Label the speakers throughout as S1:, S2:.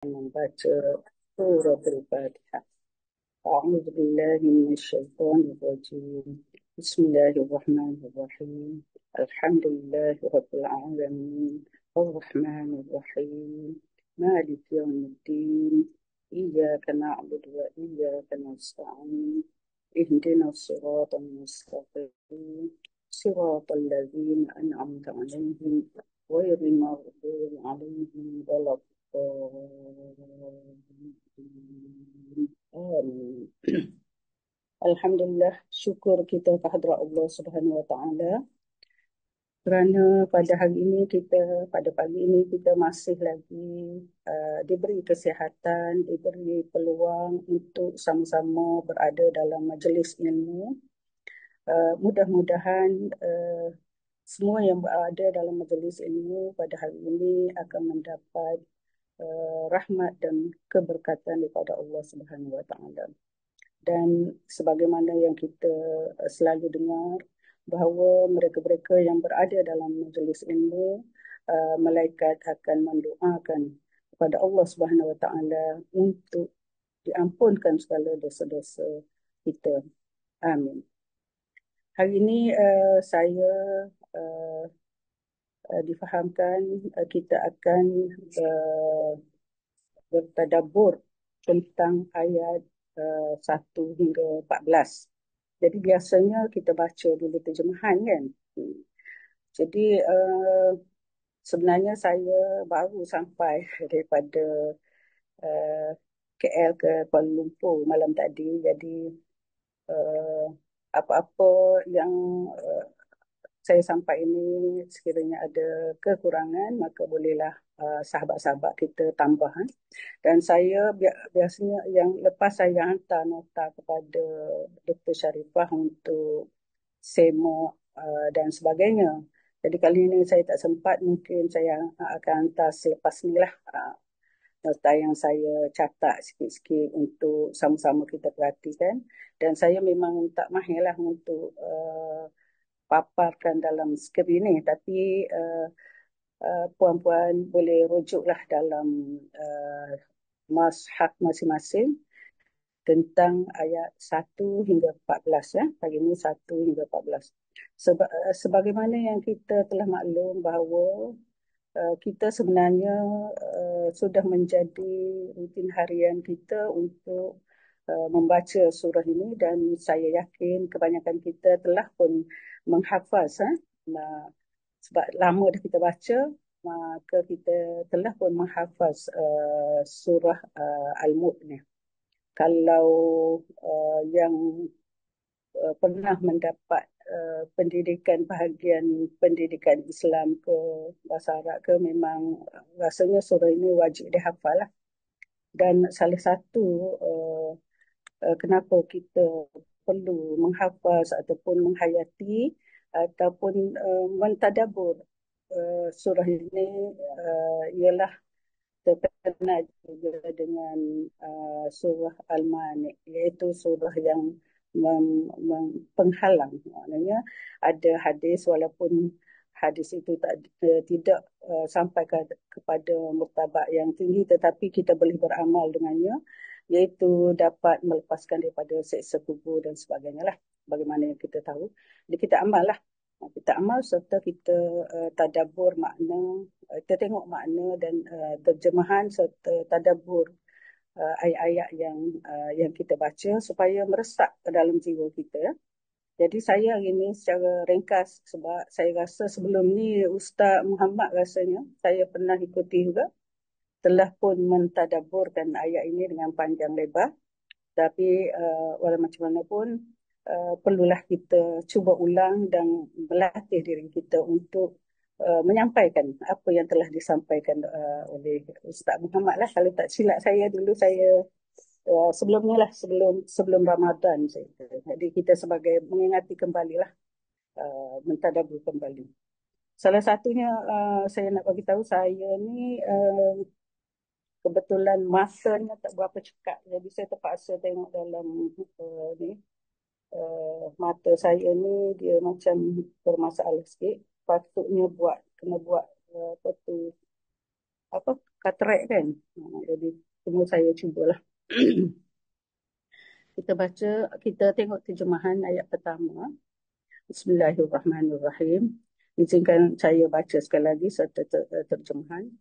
S1: Membaca surah Al-Fatihah. A'udzu billahi minasyaitonir rajim. Bismillahirrahmanirrahim. Alhamdulillahi rabbil alamin. Arrahmanir rahim. Maliki yaumiddin. Iyyaka na'budu wa iyyaka nasta'in. Ihdinas siratal mustaqim. Siratal ladzina an'amta 'alaihim ghairil maghdubi 'alaihim waladdallin. Amin. Alhamdulillah, syukur kita kehadrat Allah Subhanahu Wa Taala kerana pada pagi ini kita masih lagi diberi kesihatan, diberi peluang untuk sama-sama berada dalam majlis ilmu. Mudah-mudahan semua yang berada dalam majlis ilmu pada hari ini akan mendapat rahmat dan keberkatan daripada Allah Subhanahu Wa Taala. Dan sebagaimana yang kita selalu dengar bahawa mereka-mereka yang berada dalam majlis ilmu, malaikat akan mendoakan kepada Allah Subhanahu Wa Taala untuk diampunkan segala dosa-dosa kita. Amin. Hari ini saya difahamkan kita akan bertadabbur tentang ayat 1 hingga 14. Jadi biasanya kita baca dulu terjemahan kan. Jadi sebenarnya saya baru sampai daripada KL ke Kuala Lumpur malam tadi. Jadi apa-apa yang saya sampai ini sekiranya ada kekurangan, maka bolehlah sahabat-sahabat kita tambah. Dan saya biasanya yang lepas saya hantar nota kepada Dr. Sharifah untuk semo dan sebagainya. Jadi kali ini saya tak sempat, mungkin saya akan hantar selepas ni lah nota yang saya catat sikit-sikit untuk sama-sama kita perhatikan. Dan saya memang tak mahir lah untuk paparkan dalam skrip ini, tapi puan-puan boleh rujuklah dalam mushaf masing-masing tentang ayat 1 hingga 14 ya. Pagi ini 1 hingga 14. Sebagaimana yang kita telah maklum bahawa kita sebenarnya sudah menjadi rutin harian kita untuk membaca surah ini, dan saya yakin kebanyakan kita telah pun menghafaz. Sebab lama dah kita baca, maka kita telah pun menghafaz surah Al-Mulk ni. Kalau yang pernah mendapat pendidikan bahagian pendidikan Islam ke bahasa Arab ke, memang rasanya surah ini wajib dihafal lah. Dan salah satu kenapa kita perlu menghafaz ataupun menghayati ataupun mentadabbur surah ini ialah terkena juga dengan surah Al-Maniq, iaitu surah yang penghalang. Maknanya ada hadis, walaupun hadis itu tidak sampai kepada martabat yang tinggi, tetapi kita boleh beramal dengannya, iaitu dapat melepaskan daripada seksa kubur dan sebagainya lah, bagaimana yang kita tahu. Jadi kita amal lah. Kita amal serta kita tadabbur makna, kita tengok makna dan terjemahan serta tadabbur ayat-ayat yang kita baca supaya meresap ke dalam jiwa kita. Jadi saya hari ini secara ringkas, sebab saya rasa sebelum ni Ustaz Muhammad rasanya saya pernah ikuti juga, telah pun mentadabburkan ayat ini dengan panjang lebar. Tapi walau macam mana pun perlulah kita cuba ulang dan melatih diri kita untuk menyampaikan apa yang telah disampaikan oleh Ustaz Muhammad lah. Kalau tak silap saya dulu, saya sebelum ni lah, sebelum Ramadan saya. Jadi kita sebagai mengingati kembali lah, mentadabbur kembali. Salah satunya saya nak bagi tahu, saya ni kebetulan masanya tak berapa cekap, jadi saya terpaksa tengok dalam ni, mata saya ni dia macam bermasalah sikit. Patutnya kena buat apa tu, katarak kan. Jadi semua saya cubalah. Kita tengok terjemahan ayat pertama. Bismillahirrahmanirrahim. Izinkan saya baca sekali lagi serta terjemahan.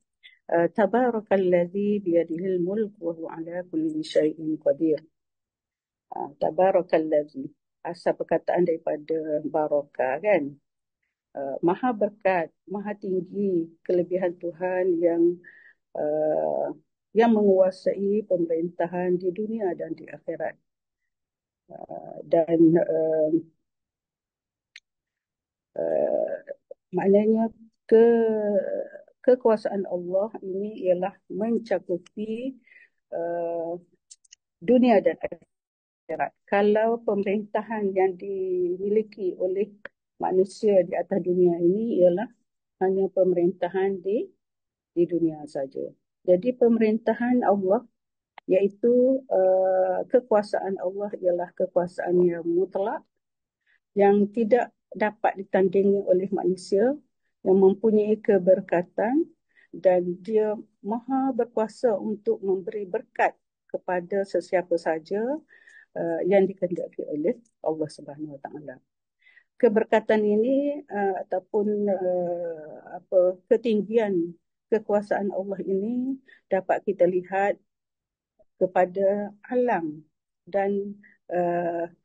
S1: Tabarakalladzi biyadihil mulk wa huwa ala kulli syai'in qadir. Tabarakalladzi. Asal perkataan daripada barakah kan. Maha berkat, maha tinggi kelebihan Tuhan uh, yang menguasai pemerintahan di dunia dan di akhirat. Dan maknanya ke kekuasaan Allah ini ialah mencakupi uh, dunia dan akhirat. Kalau pemerintahan yang dimiliki oleh manusia di atas dunia ini ialah hanya pemerintahan di dunia saja. Jadi pemerintahan Allah iaitu kekuasaan Allah ialah kekuasaan yang mutlak yang tidak dapat ditandingi oleh manusia, yang mempunyai keberkatan dan dia maha berkuasa untuk memberi berkat kepada sesiapa saja yang dikehendaki oleh Allah Subhanahu Wa Taala. Keberkatan ini ataupun ketinggian kekuasaan Allah ini dapat kita lihat kepada alam dan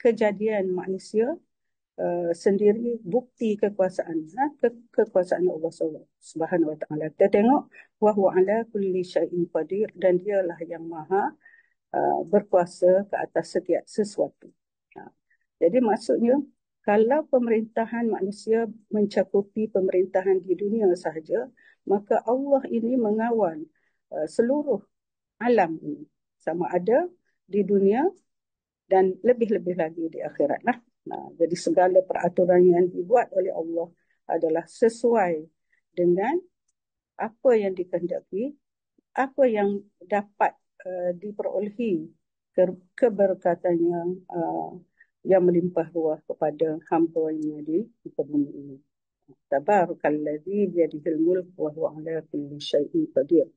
S1: kejadian manusia sendiri, bukti kekuasaan kekuasaan Allah Subhanahu Wa Taala. Kita tengok wa huwa ala kulli syai'in qadir, dan dialah yang maha berkuasa ke atas setiap sesuatu. Jadi maksudnya kalau pemerintahan manusia mencakupi pemerintahan di dunia sahaja, maka Allah ini mengawal seluruh alam ini, sama ada di dunia dan lebih-lebih lagi di akhirat lah. Jadi segala peraturan yang dibuat oleh Allah adalah sesuai dengan apa yang dikehendaki, apa yang dapat diperolehi keberkatan yang melimpah ruah kepada hamba-Nya di muka bumi ini. Tabarakalladzi biyadihil mulk wa huwa ala kulli syai'in qadir.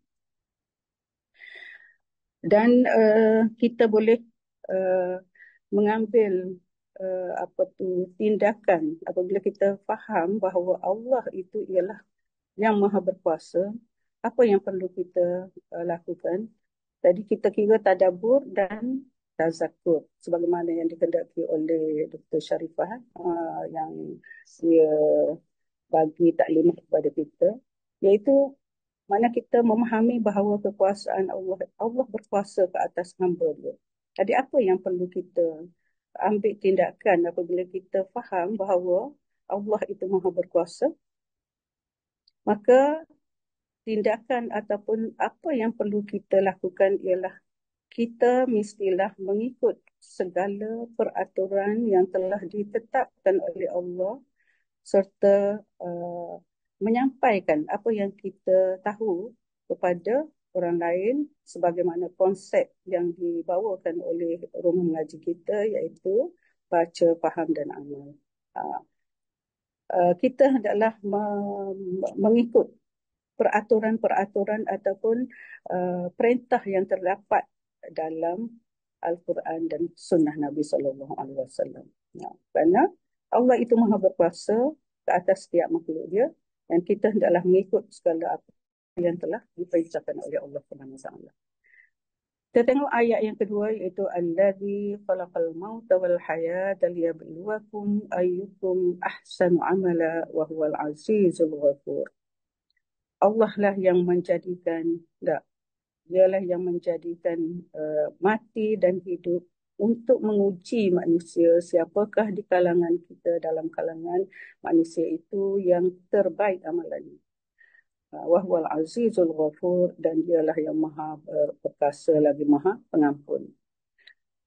S1: Dan kita boleh mengambil tindakan apabila kita faham bahawa Allah itu ialah yang maha berkuasa. Apa yang perlu kita lakukan? Tadi kita kira tadabbur dan tazakur sebagaimana yang dikehendaki oleh Dr. Sharifah yang dia bagi taklimat kepada kita, iaitu mana kita memahami bahawa kekuasaan Allah berkuasa ke atas hamba dia. Jadi apa yang perlu kita ambil tindakan apabila kita faham bahawa Allah itu maha berkuasa? Maka tindakan ataupun apa yang perlu kita lakukan ialah kita mestilah mengikut segala peraturan yang telah ditetapkan oleh Allah serta menyampaikan apa yang kita tahu kepada orang lain sebagaimana konsep yang dibawakan oleh rumah mengaji kita, iaitu baca, faham dan amal. Kita hendaklah mengikut peraturan-peraturan ataupun perintah yang terdapat dalam Al-Quran dan Sunnah Nabi SAW. Kerana Allah itu maha berkuasa ke atas setiap makhluk dia, dan kita hendaklah mengikut segala apa yang telah diperintahkan oleh Allah SWT. Kita tengok ayat yang kedua, iaitu Allazi khalaqal mauta wal hayata liyabluwakum ayyukum ahsanu amala wa huwal azizul ghafur. Allah lah yang menjadikan, dialah yang menjadikan mati dan hidup untuk menguji manusia, siapakah di kalangan kita, dalam kalangan manusia itu yang terbaik amalannya. Wahwal azizul ghafur, dan dialah yang maha perkasa lagi maha pengampun.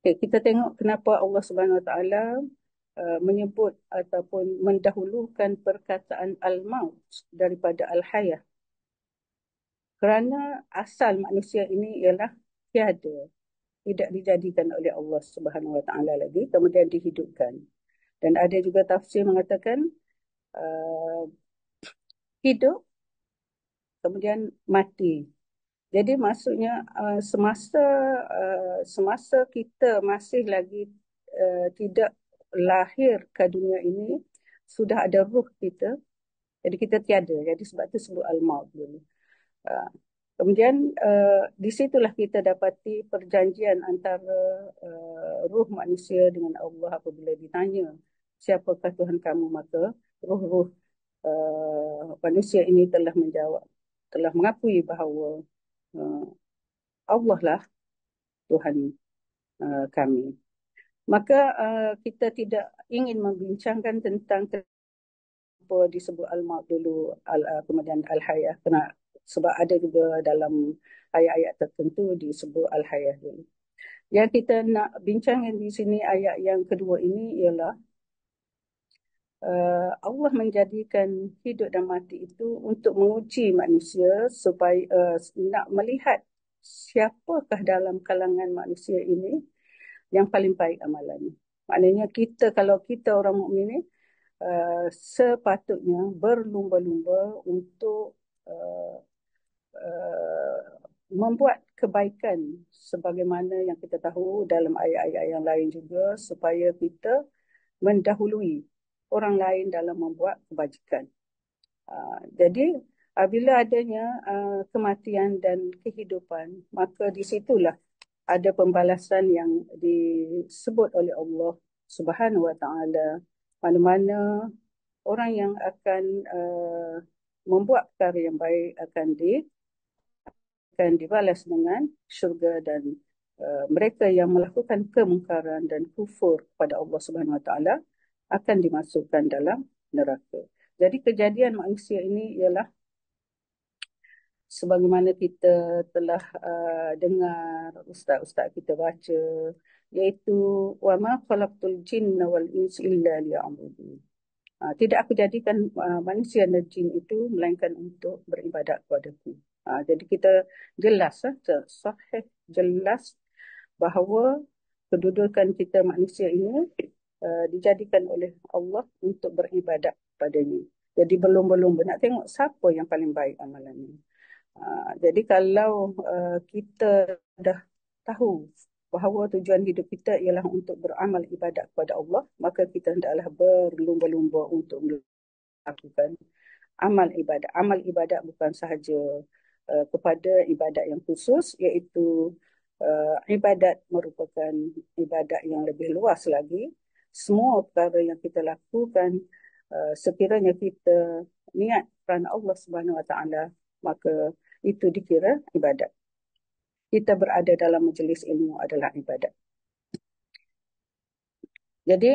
S1: Okay, kita tengok kenapa Allah Subhanahu Wa Taala menyebut ataupun mendahulukan perkataan al-maut daripada al-hayah. Kerana asal manusia ini ialah tiada, tidak dijadikan oleh Allah Subhanahu Wa Taala lagi, kemudian dihidupkan. Dan ada juga tafsir mengatakan hidup kemudian mati. Jadi maksudnya semasa kita masih lagi tidak lahir ke dunia ini, sudah ada ruh kita, jadi kita tiada. Jadi sebab itu sebut al-maut dulu. Uh, Kemudian di situlah kita dapati perjanjian antara ruh manusia dengan Allah apabila ditanya, siapakah Tuhan kamu? Maka ruh-ruh manusia ini telah menjawab, telah mengakui bahawa uh, Allah lah Tuhan kami. Maka kita tidak ingin membincangkan tentang apa disebut al-maut dulu, kemudian al-hayah. Sebab ada juga dalam ayat-ayat tertentu disebut al-hayah dulu. Yang kita nak bincangkan di sini ayat yang kedua ini ialah Allah menjadikan hidup dan mati itu untuk menguji manusia supaya nak melihat siapakah dalam kalangan manusia ini yang paling baik amalannya. Maknanya kita, kalau kita orang mukmin ni sepatutnya berlumba-lumba untuk uh, uh, membuat kebaikan sebagaimana yang kita tahu dalam ayat-ayat yang lain juga, supaya kita mendahului orang lain dalam membuat kebajikan. Jadi bila adanya kematian dan kehidupan, maka di situlah ada pembalasan yang disebut oleh Allah Subhanahu Wa Taala, mana-mana orang yang akan membuat perkara yang baik akan dibalas dengan syurga, dan mereka yang melakukan kemungkaran dan kufur kepada Allah Subhanahu Wa Taala akan dimasukkan dalam neraka. Jadi kejadian manusia ini ialah sebagaimana kita telah dengar ustaz-ustaz kita baca, iaitu wa ma khalaqtul jinna wal insa illa liya'budun. Tidak aku jadikan manusia dan jin itu melainkan untuk beribadat kepadaku. Jadi kita jelas, sahih, jelas bahawa kedudukan kita manusia ini dijadikan oleh Allah untuk beribadat padanya. Jadi belum nak tengok siapa yang paling baik amalannya. Jadi kalau kita dah tahu bahawa tujuan hidup kita ialah untuk beramal ibadat kepada Allah, maka kita hendaklah berlumba-lumba untuk melakukan amal ibadat. Amal ibadat bukan sahaja kepada ibadat yang khusus, iaitu ibadat merupakan ibadat yang lebih luas lagi. Semua perkara yang kita lakukan, sekiranya kita niat kerana Allah Subhanahu Wa Taala, maka itu dikira ibadat. Kita berada dalam majlis ilmu adalah ibadat. Jadi,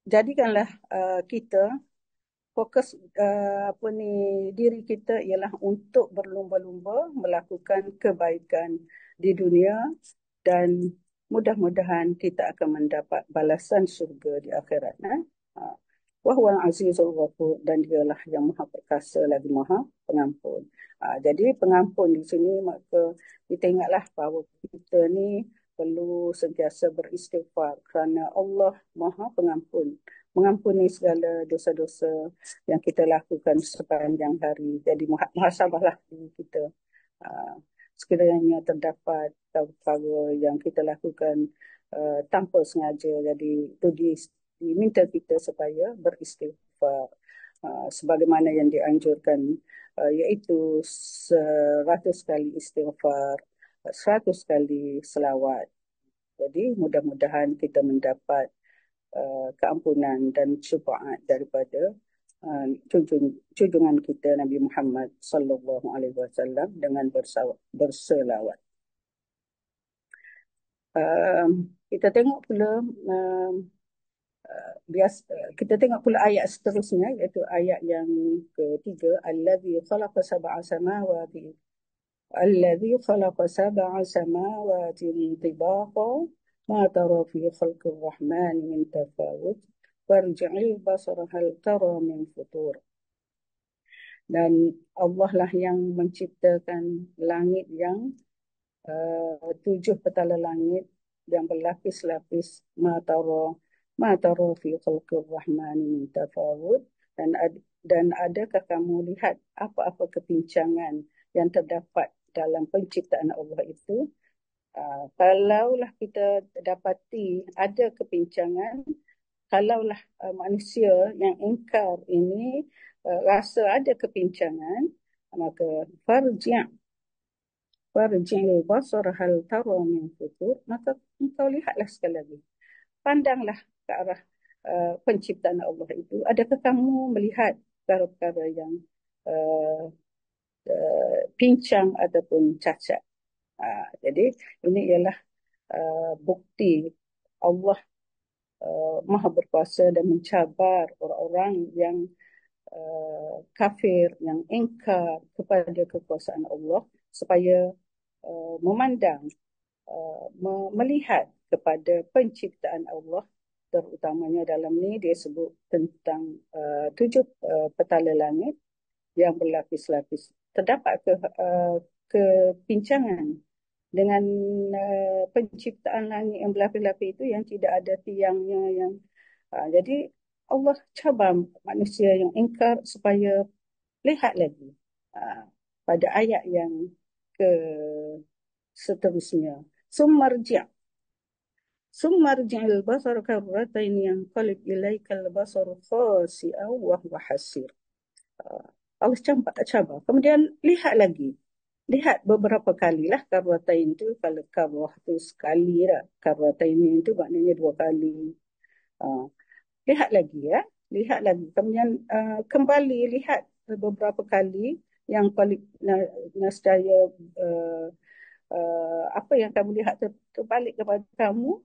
S1: jadikanlah kita fokus diri kita ialah untuk berlumba-lumba melakukan kebaikan di dunia, dan mudah-mudahan kita akan mendapat balasan syurga di akhirat. Wa huwal azizul ghafur, dan dialah yang maha perkasa lagi maha pengampun. Jadi pengampun di sini, maka kita ingatlah bahawa kita ni perlu sentiasa beristighfar kerana Allah maha pengampun, mengampuni segala dosa-dosa yang kita lakukan sepanjang hari. Jadi muhasabahlah diri kita. Sekiranya terdapat perkara yang kita lakukan tanpa sengaja, jadi itu diminta kita supaya beristighfar sebagaimana yang dianjurkan, iaitu 100 kali istighfar, 100 kali selawat. Jadi mudah-mudahan kita mendapat keampunan dan syafaat daripada junjungan kita Nabi Muhammad sallallahu alaihi wasallam dengan berselawat. Kita tengok pula kita tengok pula ayat seterusnya, iaitu ayat yang ketiga, allazi khalaqa sab'a samawati tibaqa ma tara fi khalqir rahman min tafawut farji'il basara hal tara min futur. Dan Allah lah yang menciptakan langit yang 7 petala langit yang berlapis-lapis, ma tara fi khalqir rahman min tafawut, dan adakah kamu lihat apa-apa kepincangan yang terdapat dalam penciptaan Allah itu, kalaulah kita dapati ada kepincangan, kalaulah manusia yang ingkar ini rasa ada kepincangan, maka farji'il basar hal tara min futur, maka engkau lihatlah sekali lagi, pandanglah ke arah penciptaan Allah itu. Adakah kamu melihat perkara-perkara yang uh, pincang ataupun cacat? Jadi ini ialah bukti Allah Maha Berkuasa dan mencabar orang-orang yang kafir, yang ingkar kepada kekuasaan Allah, supaya memandang, melihat kepada penciptaan Allah, terutamanya dalam ni dia sebut tentang 7 petala langit yang berlapis-lapis. Terdapat kepincangan dengan penciptaan langit yang berlapis-lapis itu, yang tidak ada tiangnya, yang jadi Allah cabar manusia yang ingkar supaya lihat lagi pada ayat yang ke seterusnya. Summarji'il basar karratain yanqalib ilaikal basaru khasi'an wa huwa hasir. Allah cabar. Kemudian lihat lagi. Lihat beberapa kalilah karratain itu. Kalau karrah itu sekali lah. Karratain itu maknanya 2 kali. Lihat lagi ya. Lihat lagi. Kemudian kembali lihat beberapa kali yang paling nascaya apa yang kamu lihat terbalik kepada kamu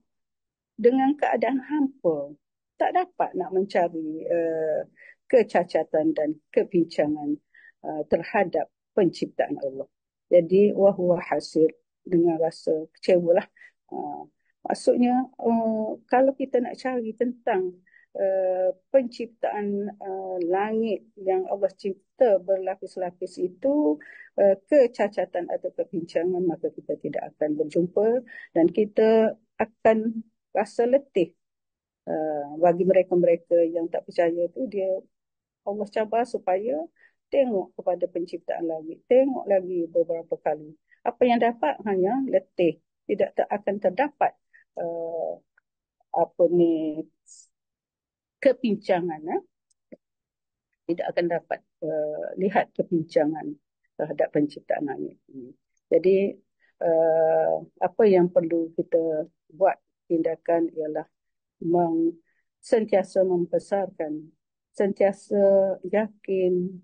S1: dengan keadaan hampa. Tak dapat nak mencari kecacatan dan kebincangan terhadap penciptaan Allah. Jadi wahuwa hasir, dengan rasa kecewalah. Maksudnya kalau kita nak cari tentang penciptaan langit yang Allah cipta berlapis-lapis itu, kecacatan atau kebincangan, maka kita tidak akan berjumpa dan kita akan rasa letih. Bagi mereka-mereka yang tak percaya itu, Allah cabar supaya tengok kepada penciptaan langit, tengok lagi beberapa kali. Apa yang dapat hanya letih, tidak akan terdapat apa ni, kepincangan. Tidak akan dapat lihat kepincangan terhadap penciptaan langit. Jadi apa yang perlu kita buat tindakan ialah sentiasa membesarkan, sentiasa yakin,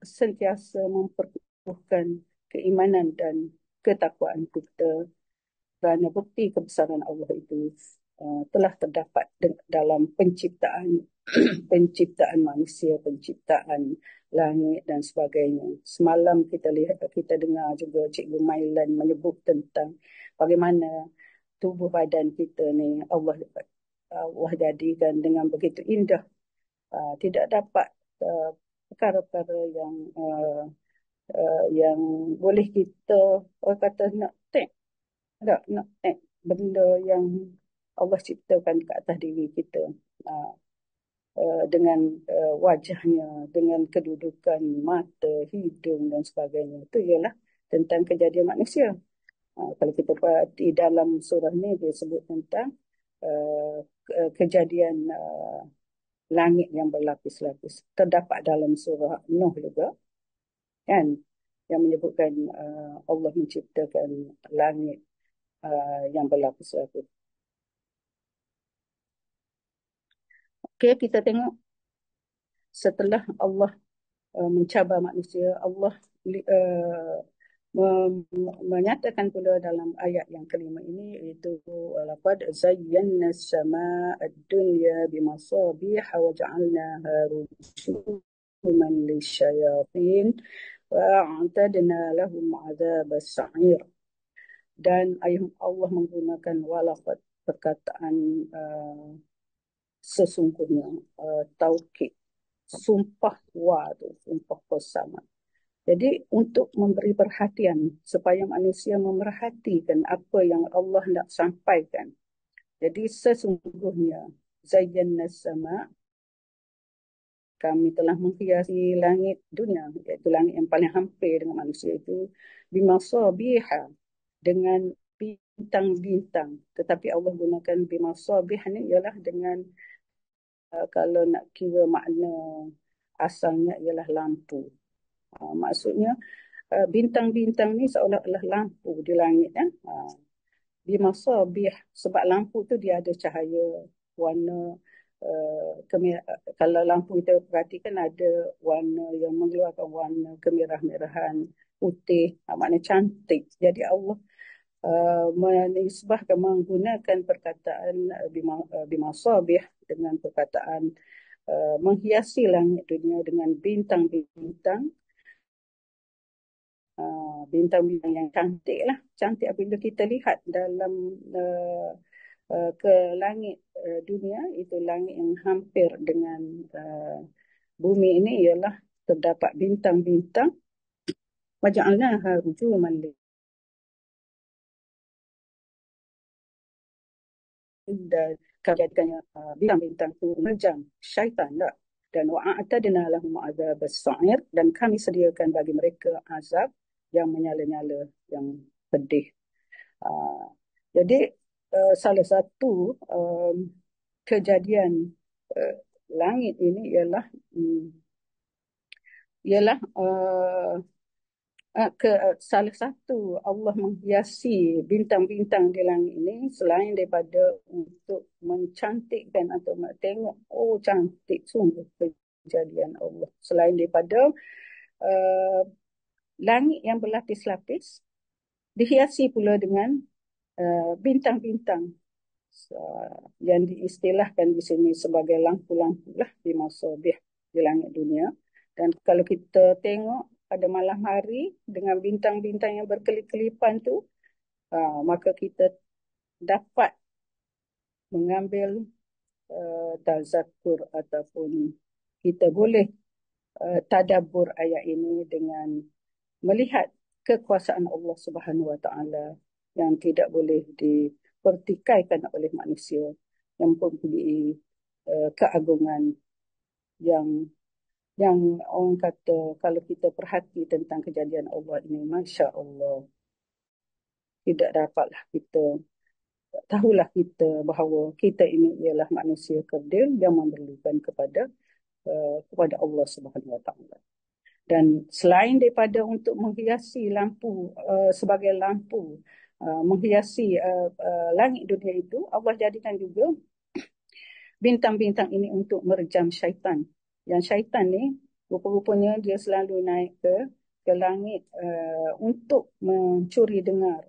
S1: sentiasa memperkukuhkan keimanan dan ketakwaan kita, kerana bukti kebesaran Allah itu telah terdapat dalam penciptaan penciptaan manusia, penciptaan langit dan sebagainya. Semalam kita dengar juga Cikgu Mailan menyebut tentang bagaimana tubuh badan kita ni Allah jadikan dengan begitu indah. Tidak dapat perkara-perkara yang boleh kita, orang kata, nak benda yang Allah ciptakan ke atas diri kita. Dengan wajahnya, dengan kedudukan mata, hidung dan sebagainya. Itu ialah tentang kejadian manusia. Kalau kita perhati dalam surah ni, dia sebut tentang kejadian langit yang berlapis-lapis. Terdapat dalam surah Nuh juga, kan, yang menyebutkan Allah menciptakan langit yang berlapis-lapis. Okey, kita tengok setelah Allah mencabar manusia, Allah menyatakan pula dalam ayat yang kelima ini, iaitu laqad zayyana as-samaa'a ad-dunya bimasabiha wa ja'alnaha rujuman lisyayatin wa a'tadna lahum 'adzabas sa'ir. Dan Allah menggunakan walaqad, perkataan sesungguhnya, taukid, sumpah sumpah qasam. Jadi untuk memberi perhatian supaya manusia memerhatikan apa yang Allah nak sampaikan. Jadi sesungguhnya zayyana sama, kami telah menghiasi langit dunia, iaitu langit yang paling hampir dengan manusia itu, bimasabiha, dengan bintang-bintang. Tetapi Allah gunakan bimasabih ni ialah dengan kalau nak kira makna asalnya ialah lampu. Maksudnya bintang-bintang ni seolah-olah lampu di langit. Bimasabih, sebab lampu tu dia ada cahaya warna kalau lampu kita perhatikan ada warna yang mengeluarkan warna kemerah-merahan, putih, maknanya cantik. Jadi Allah menisbahkan menggunakan perkataan bimasabih dengan perkataan menghiasi langit dunia dengan bintang-bintang, bintang-bintang yang cantik lah. Cantik apabila kita lihat dalam ke langit dunia, itu langit yang hampir dengan bumi ini ialah terdapat bintang-bintang. Waja'alnaha rujuman dan kejadiannya bintang-bintang itu menjam syaitan tak? Dan wa'atadna lahum azab as-sa'ir, dan kami sediakan bagi mereka azab yang menyala-nyala, yang pedih. Jadi salah satu kejadian langit ini ialah salah satu Allah menghiasi bintang-bintang di langit ini selain daripada untuk mencantikkan atau tengok, oh cantik sungguh kejadian Allah. Selain daripada uh, langit yang berlapis-lapis dihiasi pula dengan bintang-bintang yang diistilahkan di sini sebagai lampu-lampu lah di masabih di langit dunia. Dan kalau kita tengok pada malam hari dengan bintang-bintang yang berkelip-kelipan tu, maka kita dapat mengambil tazakur ataupun kita boleh tadabbur ayat ini dengan melihat kekuasaan Allah Subhanahu Wa Taala yang tidak boleh dipertikaikan oleh manusia, yang mempunyai keagungan yang orang kata kalau kita perhati tentang kejadian Allah ini, Masya Allah, tidak dapatlah kita, tahulah kita bahawa kita ini ialah manusia kerdil yang memerlukan kepada Allah Subhanahu Wa Taala. Dan selain daripada untuk menghiasi lampu sebagai lampu, menghiasi langit dunia itu, Allah jadikan juga bintang-bintang ini untuk merejam syaitan. Yang syaitan ni rupa-rupanya dia selalu naik ke langit untuk mencuri dengar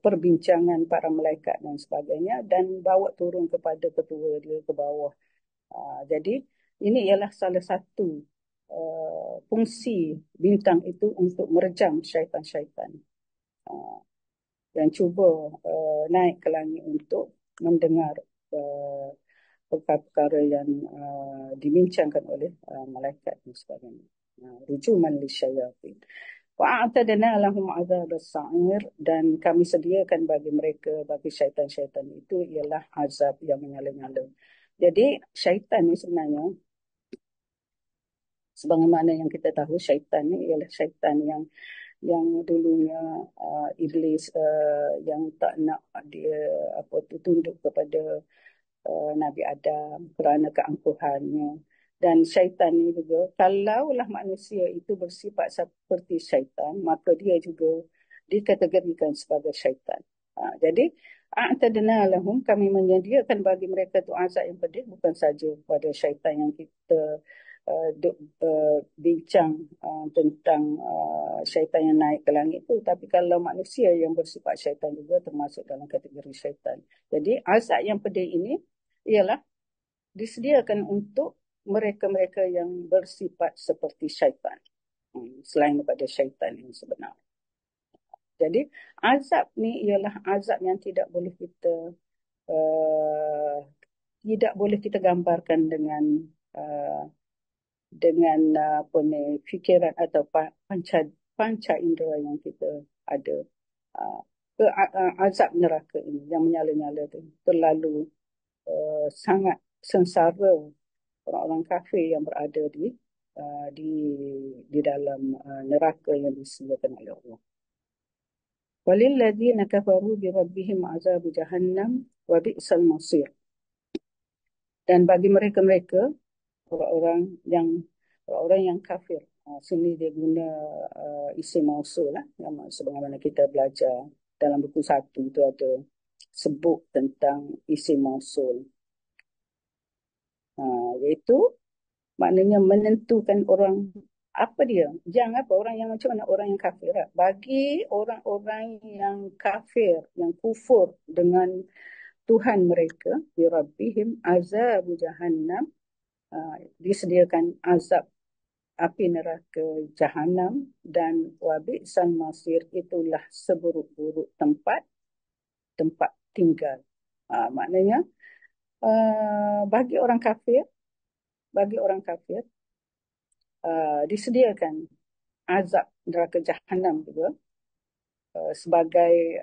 S1: perbincangan para malaikat dan sebagainya, dan bawa turun kepada ketua dia ke bawah. Jadi ini ialah salah satu fungsi bintang itu untuk merejam syaitan-syaitan yang cuba naik ke langit untuk mendengar perkara-perkara yang dibincangkan oleh malaikat dan sebagainya. Rujuman lisyayatin. Wa'atadna lahum azab as-sa'ir, dan kami sediakan bagi mereka, bagi syaitan-syaitan itu ialah azab yang menyala-nyala. Jadi syaitan ni sebenarnya, sebagaimana yang kita tahu, syaitan ni ialah syaitan yang dulunya iblis yang tak nak dia tunduk kepada Nabi Adam kerana keangkuhannya. Dan syaitan ni juga, kalaulah manusia itu bersifat seperti syaitan, maka dia juga dikategorikan sebagai syaitan. Jadi a'tadna lahum, kami menyediakan bagi mereka tu azab yang pedih, bukan saja pada syaitan yang kita bincang tentang syaitan yang naik ke langit itu, tapi kalau manusia yang bersifat syaitan juga termasuk dalam kategori syaitan. Jadi azab yang pedih ini ialah disediakan untuk mereka-mereka yang bersifat seperti syaitan, selain daripada syaitan yang sebenar. Jadi azab ni ialah azab yang tidak boleh kita gambarkan dengan apa ni, fikiran atau panca indera yang kita ada. Azab neraka ini yang menyala-nyala tu terlalu sangat sengsara orang-orang kafir yang berada di di dalam neraka yang disediakan oleh Allah. Walilladzina kafaru bi rabbihim azabu jahannam wa bi'sal masir. Dan bagi mereka-mereka orang-orang yang kafir. Sini dia guna isim mausul lah. Yang sebagaimana kita belajar dalam buku 1 itu ada sebut tentang isim mausul. Iaitu maknanya menentukan orang apa dia. Yang apa? Orang yang macam mana? Orang yang kafir. Bagi orang-orang yang kafir, yang kufur dengan Tuhan mereka, bi rabbihim azab jahannam, disediakan azab api neraka jahanam, dan wabi'sal masir, itulah seburuk-buruk tempat tinggal. Maknanya bagi orang kafir disediakan azab neraka jahanam juga sebagai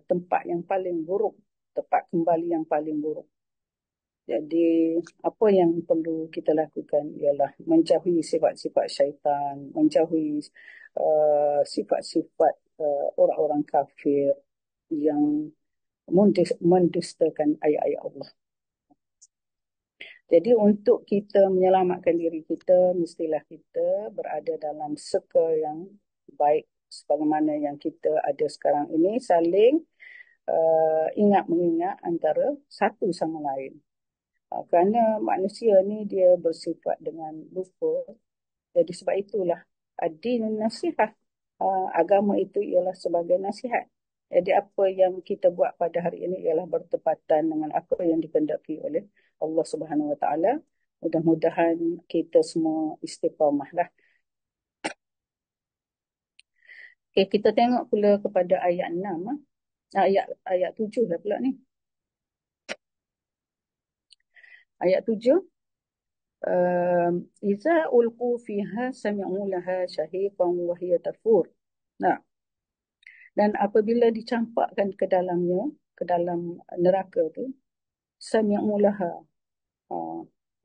S1: tempat yang paling buruk, tempat kembali yang paling buruk. Jadi apa yang perlu kita lakukan ialah menjauhi sifat-sifat syaitan, menjauhi sifat-sifat orang-orang kafir yang mendustakan ayat-ayat Allah. Jadi untuk kita menyelamatkan diri kita, mestilah kita berada dalam circle yang baik sebagaimana yang kita ada sekarang ini, saling ingat mengingat antara satu sama lain. Kerana manusia ni dia bersifat dengan lupa. Jadi sebab itulah din nasihat. Agama itu ialah sebagai nasihat. Jadi apa yang kita buat pada hari ini ialah bertepatan dengan apa yang dikehendaki oleh Allah Subhanahu Wa Taala. Mudah-mudahan kita semua istiqamah lah. Okay, kita tengok pula kepada ayat 6. Ayat 7 lah pula ni. Ayat 7. Iza ulqu fiha sami'u laha syahiqan wa hiya tafur. Nah, dan apabila dicampakkan ke dalamnya, ke dalam neraka tu, sami'u laha,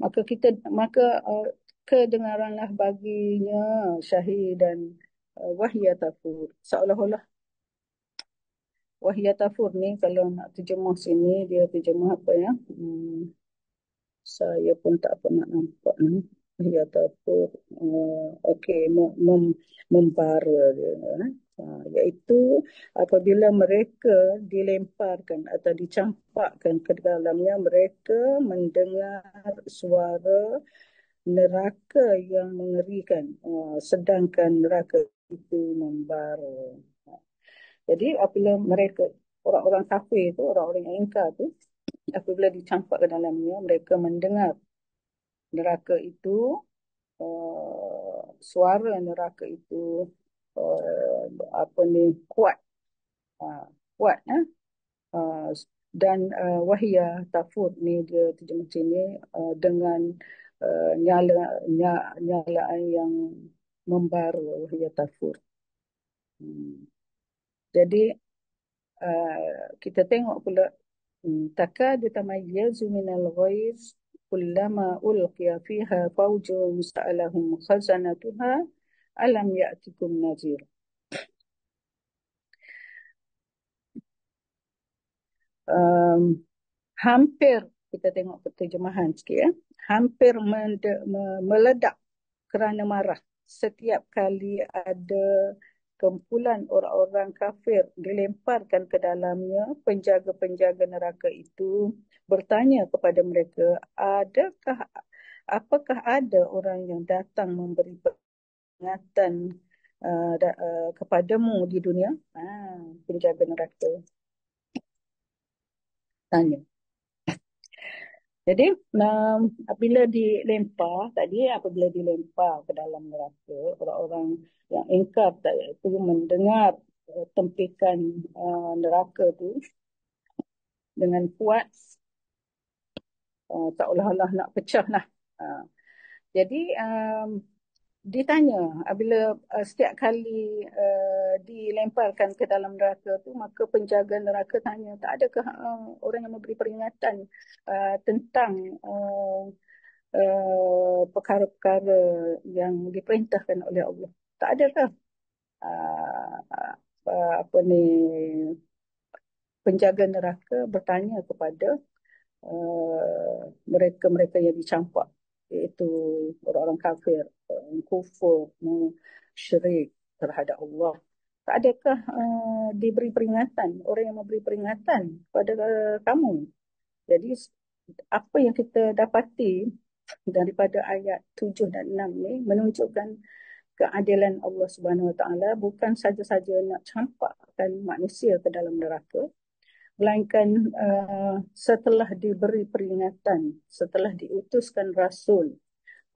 S1: maka kedengaranlah baginya syahid dan wa hiya tafur. Seolah-olah wa hiya tafur ni kalau nak terjemah sini, dia terjemah apa ya? Saya pun tak pernah nampak ni. Ya, ataupun okey, membara dia. Iaitu apabila mereka dilemparkan atau dicampakkan ke dalamnya, mereka mendengar suara neraka yang mengerikan, sedangkan neraka itu membara. Jadi apabila mereka, orang-orang kafir itu, orang-orang yang ingkar itu, apabila dicampak ke dalamnya, mereka mendengar neraka itu, suara neraka itu kuat, kuat, dan wahia tafur ni dia terjemah sini dengan nyalaan yang membara, wahia tafur. Jadi kita tengok pula takadu tamayyazu minal ghaiz kullama ulqiya fiha fawjun sa'alahum khazanatuha alam ya'tikum nazir. Hampir, kita tengok terjemahan sikit ya, hampir meledak kerana marah setiap kali ada kumpulan orang-orang kafir dilemparkan ke dalamnya. Penjaga-penjaga neraka itu bertanya kepada mereka, apakah ada orang yang datang memberi peringatan kepadamu di dunia? Penjaga neraka tanya. Jadi apabila dilempar ke dalam neraka, orang-orang yang ingkar itu mendengar tempikan neraka itu dengan kuat, seolah-olah nak pecah lah. Jadi ditanya, apabila setiap kali dilemparkan ke dalam neraka tu, maka penjaga neraka tanya, tak adakah orang yang memberi peringatan tentang perkara-perkara yang diperintahkan oleh Allah. Tak adakah apa ni, penjaga neraka bertanya kepada mereka-mereka yang dicampak, iaitu orang-orang kafir, orang kufur, syirik terhadap Allah. Tak adakah diberi peringatan, orang yang memberi peringatan kepada kamu? Jadi apa yang kita dapati daripada ayat 7 dan 6 ni menunjukkan keadilan Allah Subhanahu Wa Taala, bukan saja-saja nak campakkan manusia ke dalam neraka, melainkan setelah diberi peringatan, setelah diutuskan Rasul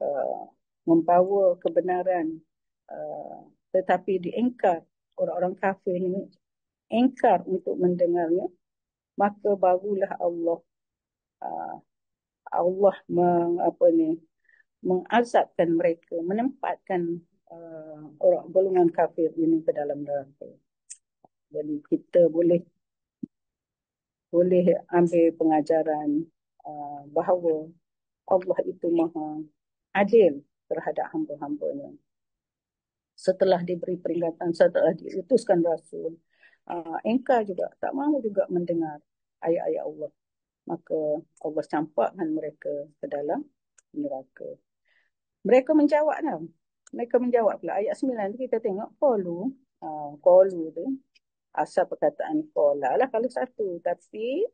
S1: uh, membawa kebenaran, tetapi diingkar, orang-orang kafir ini ingkar untuk mendengarnya, maka barulah uh, Allah apa ni, mengazabkan mereka, menempatkan orang golongan kafir ini ke dalam neraka. Jadi kita boleh ambil pengajaran bahawa Allah itu maha adil terhadap hamba-hambanya. Setelah diberi peringatan, setelah diutuskan Rasul, engkau juga tak mahu juga mendengar ayat-ayat Allah. Maka Allah campakkan mereka ke dalam neraka. Mereka menjawab tau. Mereka menjawab pula. Ayat 9 tu kita tengok qalu. Qalu tu asal perkataan qala lah kalau satu. Tapi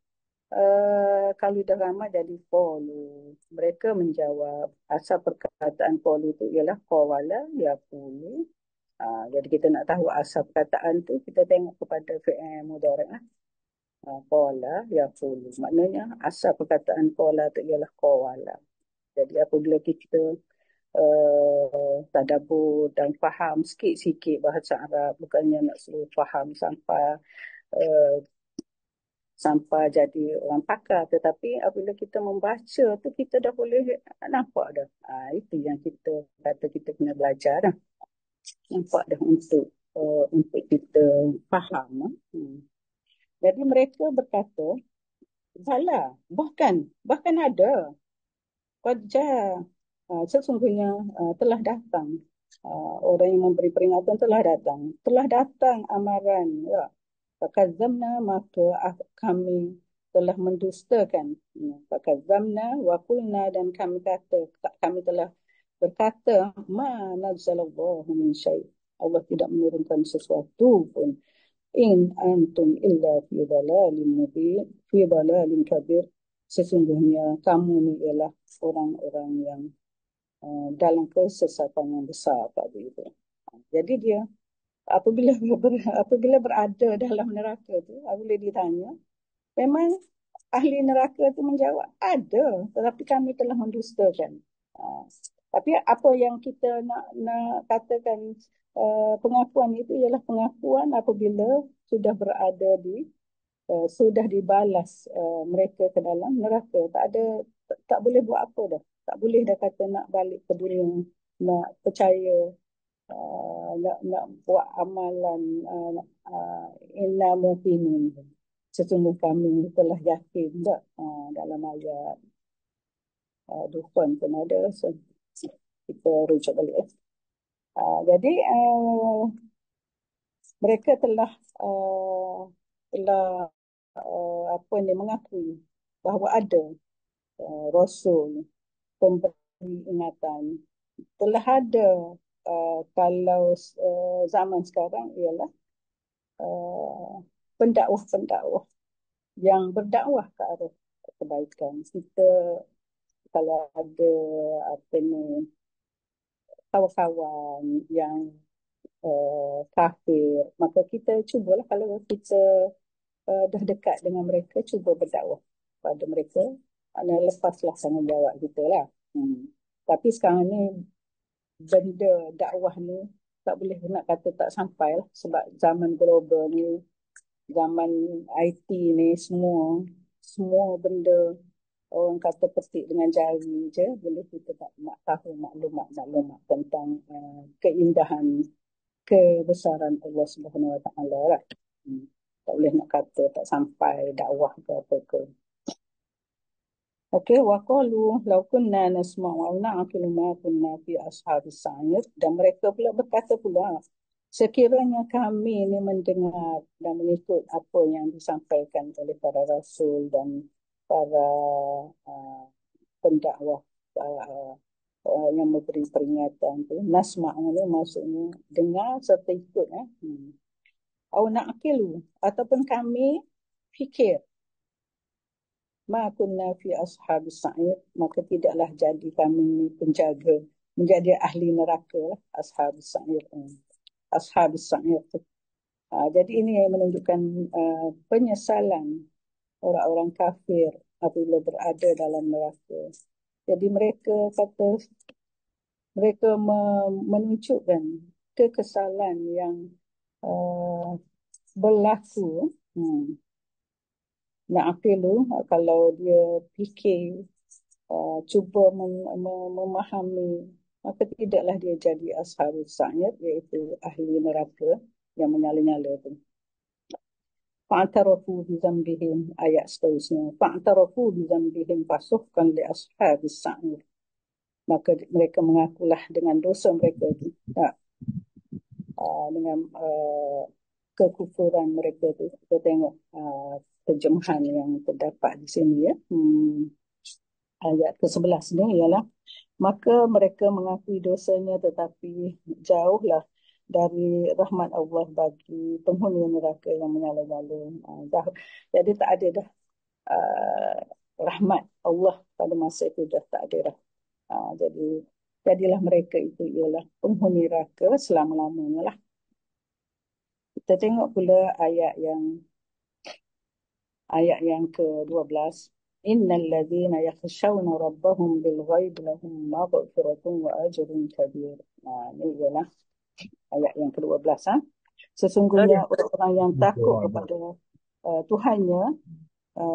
S1: kalau dah ramai jadi qalu. Mereka menjawab. Asal perkataan qalu tu ialah qawala yaqulu. Jadi kita nak tahu asal perkataan tu, kita tengok kepada fi'il mudhari' lah. Qala yaqulu. Maknanya asal perkataan qala tu ialah qawala. Jadi apabila kita tadabbur dan faham sikit-sikit bahasa Arab, bukannya nak suruh faham uh, sampai jadi orang pakar, tetapi apabila kita membaca tu kita dah boleh nampak dah. Itu yang kita kata kita kena belajar dah. Nampak dah untuk kita faham. Jadi mereka berkata, salah, bahkan ada. Qad sesungguhnya telah datang, orang yang memberi peringatan telah datang amaran, ya. Fakadzamna, maka kami telah mendustakan. Fakadzamna wa qulna, dan kami telah berkata, ma nazzalallahu min syai', Allah tidak menurunkan sesuatu pun. In antum illa fi dhalalin mubin, fi dhalalin kabir. Sesungguhnya kamu ni ialah orang-orang yang dalam kesesatan yang besar tadi itu. Jadi dia apabila berada dalam neraka tu, apabila ditanya, memang ahli neraka tu menjawab, ada, tetapi kami telah mendustakan. Tapi apa yang kita nak katakan, pengakuan itu ialah pengakuan apabila sudah berada sudah dibalas mereka ke dalam neraka. Tak boleh buat apa dah. Tak boleh dah kata nak balik ke dunia, nak percaya, nak buat amalan, inna muqinin. Sesungguh kami telah yakin tak, dalam ayat Dukhan pun ada. So, kita rujuk balik. Jadi mereka telah apa ni, mengakui bahawa ada Rasul pemberi ingatan. Telah ada, kalau zaman sekarang ialah pendakwah-pendakwah yang berdakwah ke arah kebaikan. Kita kalau ada apa ni, kawan-kawan yang kafir, maka kita cubalah, kalau kita dah dekat dengan mereka, cuba berdakwah pada mereka. Lepaslah tanggungjawab kita lah. Tapi sekarang ni benda dakwah ni tak boleh nak kata tak sampai lah, sebab zaman global ni, zaman IT ni, semua benda orang kata petik dengan jari je boleh kita tak nak tahu maklumat tentang keindahan, kebesaran Allah Subhanahu Wa Taala lah. Tak boleh nak kata tak sampai dakwah ke apa ke. Okey, waqalu law kunna nasma'u aw na'qilu ma kunna fi ashabis sa'ir, dan mereka pula berkata pula, sekiranya kami ini mendengar dan mengikut apa yang disampaikan oleh para rasul dan para uh, pendakwah, uh, yang memberi peringatan tu, nasma'u ni maksudnya dengar serta ikut. Aw na'qilu, ataupun kami fikir, ma kunna fi ashabis sa'ir, maka tidaklah jadi kami ni penjaga, menjadi ahli neraka, ashabis sa'ir. Ashabis sa'ir tu. Jadi ini yang menunjukkan penyesalan orang-orang kafir apabila berada dalam neraka. Jadi mereka kata, mereka menunjukkan kekesalan yang uh, berlaku. Na'qilu, kalau dia fikir, cuba memahami, maka tidaklah dia jadi ashabul sa'ir, iaitu ahli neraka yang menyala-nyala tu. Fa'tarafu bi dzambihim, ayat seterusnya. Fa'tarafu bi dzambihim fasuhkan li ashabis sa'ir. Maka mereka mengakulah dengan dosa mereka itu. Dengan kekufuran mereka itu. Kita tengok terjemahan yang terdapat di sini, ya. Ayat ke-11 ni ialah, maka mereka mengakui dosanya tetapi jauhlah dari rahmat Allah bagi penghuni neraka yang menyala-nyala. Jadi tak ada dah uh, rahmat Allah pada masa itu, dah tak ada dah. Jadi jadilah mereka itu ialah penghuni neraka selama-lamanya lah. Kita tengok pula ayat yang ke-12. Innal ladzina yakhshawna rabbahum bil ghaib lahum maghfiratun wa ajrun kabir. Ini ialah ayat yang ke-12. Sesungguhnya orang-orang yang takut kepada Tuhannya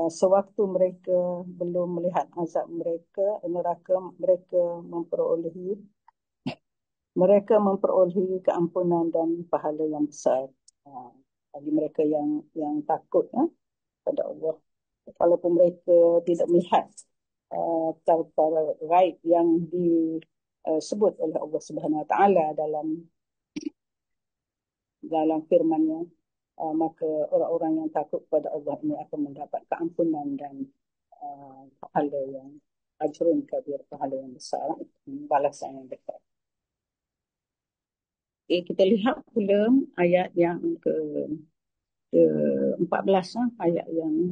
S1: sewaktu mereka belum melihat azab neraka, mereka memperolehi keampunan dan pahala yang besar. Bagi mereka yang takut pada Allah, walaupun mereka tidak melihat perkara gaib yang disebut oleh Allah Subhanahu Wa Taala dalam firman-Nya, maka orang-orang yang takut kepada Allah ini akan mendapat keampunan dan pahala yang ajrun kabir, pahala yang besar, balasan yang besar. Kita lihat pula ayat yang ke-14, ayat yang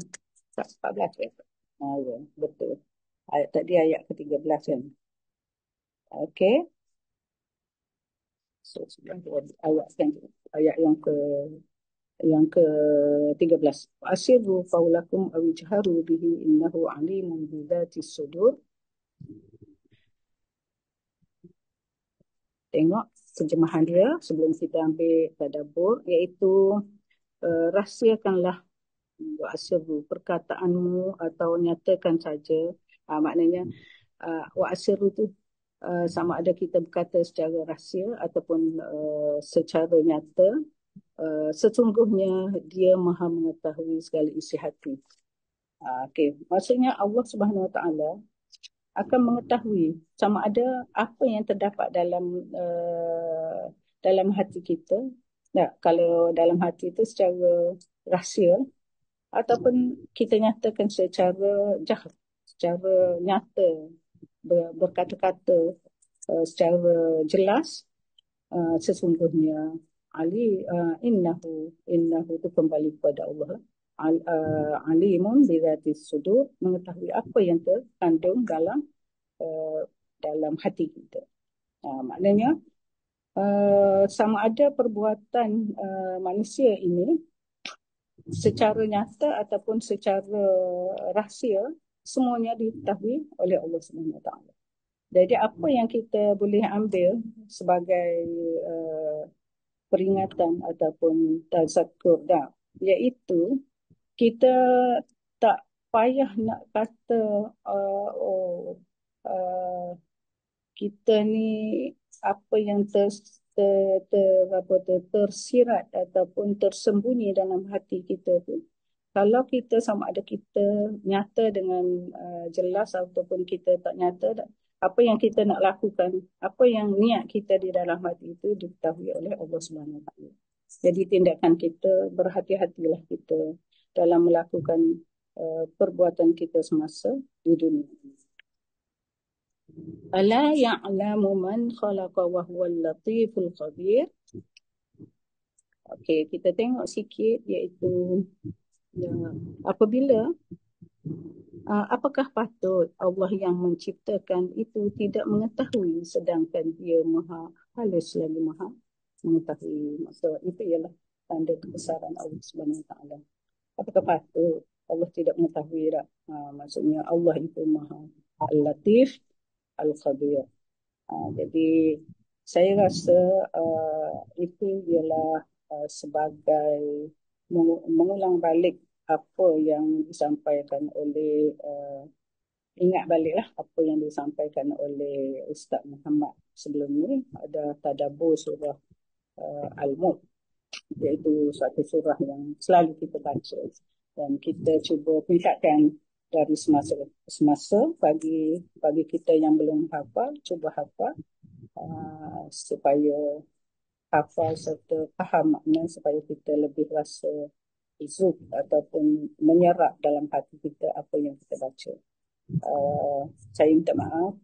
S1: 14 ya. Ya, betul. Ayat tadi ayat ke-13 kan. Okey. So, ayat yang ke-13. Asirru qaulakum aw ijharu bihi innahu alimun bi dhatis sudur. Tengok terjemahan dia sebelum kita ambil tadabbur, iaitu rahsiakanlah, wa'asirru, perkataanmu atau nyatakan saja. Maknanya wa'asirru tu sama ada kita berkata secara rahsia ataupun secara nyata. Sesungguhnya dia maha mengetahui segala isi hati. Okay. Maksudnya Allah Subhanahu Wa Taala akan mengetahui sama ada apa yang terdapat dalam hati kita. Kalau dalam hati itu secara rahsia, ataupun kita nyatakan secara jahr, secara nyata, berkata-kata secara jelas. Sesungguhnya innahu itu kembali kepada Allah. Alimun bizatis sudur, mengetahui apa yang terkandung dalam hati kita. Maknanya sama ada perbuatan manusia ini secara nyata ataupun secara rahsia, semuanya diketahui oleh Allah Subhanahu Wa Taala. Jadi apa yang kita boleh ambil sebagai peringatan ataupun tazakur dah, iaitu kita tak payah nak kata kita ni apa yang tersirat ataupun tersembunyi dalam hati kita tu, Kalau kita sama ada kita nyata dengan jelas ataupun kita tak nyata, apa yang kita nak lakukan, apa yang niat kita di dalam hati itu diketahui oleh Allah Subhanahu Wa Taala. Jadi tindakan kita, berhati-hatilah kita dalam melakukan perbuatan kita semasa di dunia. Ala ya'lamu man khalaqa wa huwal latiful khabir. Okey, kita tengok sikit iaitu apabila apakah patut Allah yang menciptakan itu tidak mengetahui sedangkan dia maha halus lagi maha mengetahui. Maksud itu ialah tanda kebesaran Allah Subhanahu Wa Taala. Apakah patut Allah tidak mengetahui tak? Maksudnya Allah itu maha al-latif al-khabir. Jadi saya rasa itu ialah sebagai mengulang balik apa yang disampaikan oleh ingat baliklah apa yang disampaikan oleh Ustaz Muhammad sebelum ni. Ada tadabbur surah Al-Mulk, iaitu satu surah yang selalu kita baca dan kita cuba tingkatkan dari semasa bagi kita yang belum hafal, cuba hafal supaya hafal serta faham makna, supaya kita lebih rasa zuk ataupun menyerap dalam hati kita apa yang kita baca. Saya minta maaf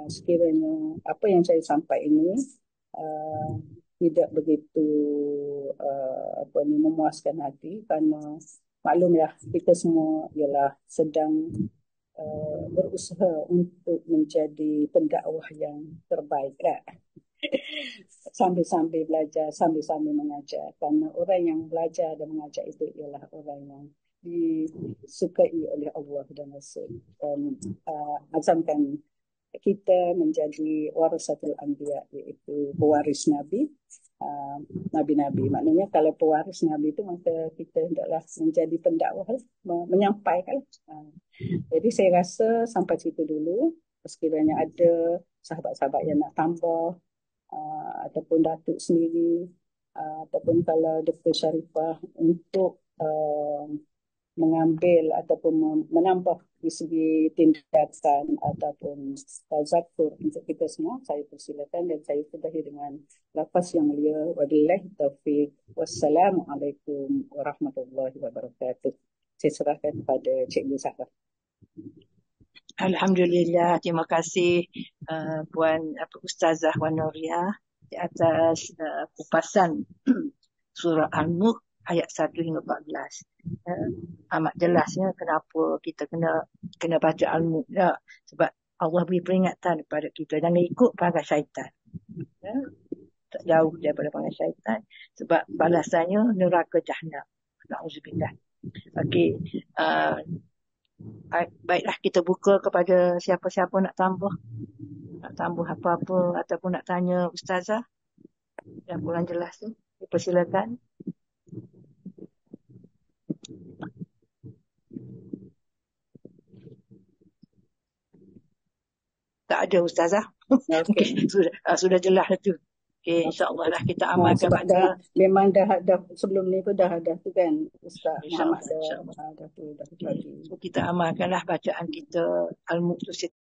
S1: sekiranya apa yang saya sampaikan ini tidak begitu memuaskan hati, kerana maklumlah kita semua ialah sedang berusaha untuk menjadi pendakwah yang terbaik lah. Sambil-sambil belajar, sambil-sambil mengajar. Kerana orang yang belajar dan mengajar itu ialah orang yang disukai oleh Allah dan Rasul. Dan azamkan kita menjadi warasatul anbiya, iaitu pewaris Nabi, Nabi-Nabi. Maknanya kalau pewaris Nabi itu, maka kita hendaklah menjadi pendakwah, menyampaikan. Jadi saya rasa sampai situ dulu. Sekiranya ada sahabat-sahabat yang nak tambah, ataupun Datuk sendiri, ataupun kalau Dr. Sharifah untuk mengambil ataupun menambah di segi tindakan ataupun tazakur untuk kita semua, saya persilakan dan saya sudahi dengan lafaz yang mulia. Wabillahi taufiq. Wassalamualaikum warahmatullahi wabarakatuh. Saya serahkan kepada Cikgu Zahra.
S2: Alhamdulillah, terima kasih Puan Ustazah Wan Nuriah di atas kupasan surah Al-Mulk ayat 1 hingga 14. Amat jelasnya kenapa kita kena baca Al-Mulk. Sebab Allah beri peringatan kepada kita, jangan ikut perangai syaitan. Tak jauh daripada perangai syaitan, sebab balasannya neraka Jahannam. Na'udzubillah. Okey. Baiklah, kita buka kepada siapa-siapa nak tambah apa-apa ataupun nak tanya Ustazah yang kurang jelas tu. Dipersilakan. Tak ada Ustazah. Okay. Sudah jelas tu. Okay, insyaAllah lah kita amalkan.
S1: Sebab memang dah sebelum ni pun dah tu kan Ustaz Muhammad dah tu.
S2: So kita amalkanlah bacaan kita Al-Mulk tu